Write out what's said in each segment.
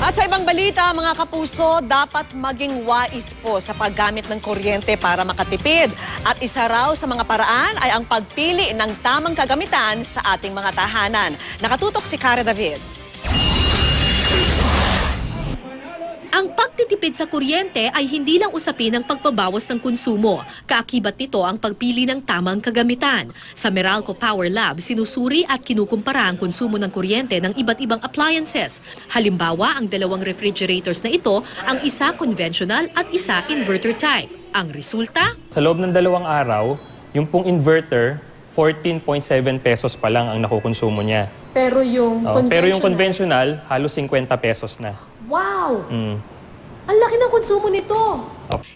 At sa ibang balita, mga kapuso, dapat maging wais po sa paggamit ng kuryente para makatipid. At isa raw sa mga paraan ay ang pagpili ng tamang kagamitan sa ating mga tahanan. Nakatutok si Cara David. Ang pagtitipid sa kuryente ay hindi lang usapin ng pagbabawas ng konsumo. Kaakibat nito ang pagpili ng tamang kagamitan. Sa Meralco Power Lab, sinusuri at kinukumpara ang konsumo ng kuryente ng iba't ibang appliances. Halimbawa, ang dalawang refrigerators na ito, ang isa conventional at isa inverter type. Ang resulta? Sa loob ng 2 araw, yung pong inverter, 14.7 pesos pa lang ang nakukonsumo niya. Pero yung conventional, halos 50 pesos na. Wow! Ang laki ng konsumo nito.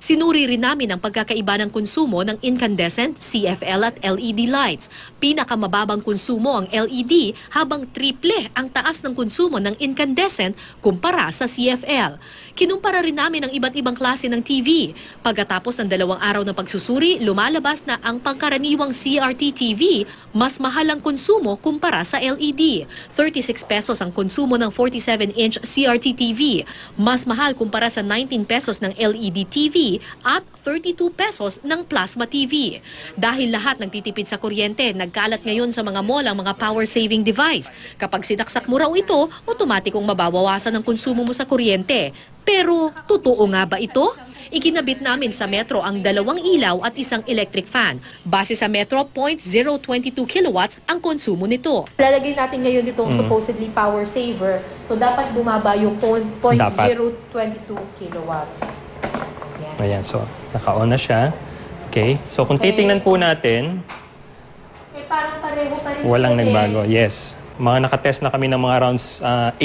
Sinuri rin namin ang pagkakaiba ng konsumo ng incandescent, CFL at LED lights. Pinakamababang konsumo ang LED habang triple ang taas ng konsumo ng incandescent kumpara sa CFL. Kinumpara rin namin ang iba't ibang klase ng TV. Pagkatapos ng 2 araw ng pagsusuri, lumalabas na ang pangkaraniwang CRT TV mas mahal ang konsumo kumpara sa LED. 36 pesos ang konsumo ng 47-inch CRT TV. Mas mahal kumpara sa 19 pesos ng LED TV at 32 pesos ng plasma TV. Dahil lahat nagtitipid sa kuryente, nagkalat ngayon sa mga mall ang mga power-saving device. Kapag sinaksak mo raw ito, otomatikong mababawasan ang konsumo mo sa kuryente. Pero, totoo nga ba ito? Ikinabit namin sa Metro ang 2 ilaw at isang electric fan. Base sa Metro, 0.022 kilowatts ang konsumo nito. Lalagay natin ngayon ditong supposedly power saver. So, dapat bumaba yung 0.022 kilowatts. Ayan, so naka-on na siya. Okay, so kung titingnan po natin, parang pareho pa rin walang nagbago. Yes, mga nakatest na kami ng mga rounds 8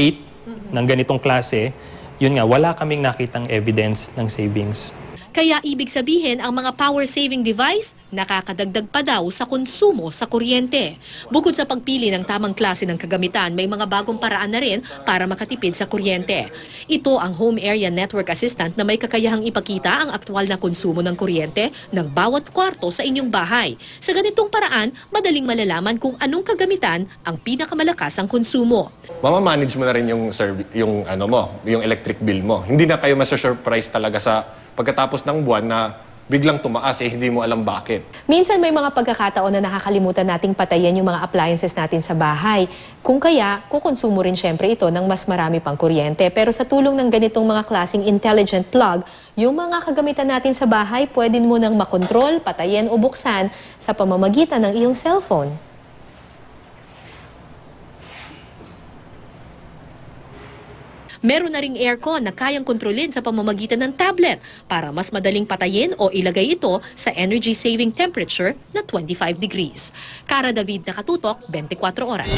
ng ganitong klase. Yun nga, wala kaming nakitang evidence ng savings. Kaya ibig sabihin, ang mga power-saving device nakakadagdag pa daw sa konsumo sa kuryente. Bukod sa pagpili ng tamang klase ng kagamitan, may mga bagong paraan na rin para makatipid sa kuryente. Ito ang Home Area Network Assistant na may kakayahang ipakita ang aktwal na konsumo ng kuryente ng bawat kwarto sa inyong bahay. Sa ganitong paraan, madaling malalaman kung anong kagamitan ang pinakamalakas ang konsumo. Mamamanage mo na rin yung electric bill mo. Hindi na kayo masasurprise talaga sa pagkatapos ng buwan na biglang tumaas, hindi mo alam bakit. Minsan may mga pagkakataon na nakakalimutan nating patayin yung mga appliances natin sa bahay. Kung kaya, kukonsumo rin syempre ito ng mas marami pang kuryente. Pero sa tulong ng ganitong mga klaseng intelligent plug, yung mga kagamitan natin sa bahay, pwede mo nang makontrol, patayin o buksan sa pamamagitan ng iyong cellphone. Meron na ring aircon na kayang kontrolin sa pamamagitan ng tablet para mas madaling patayin o ilagay ito sa energy-saving temperature na 25 degrees. Cara David, Nakatutok, 24 oras.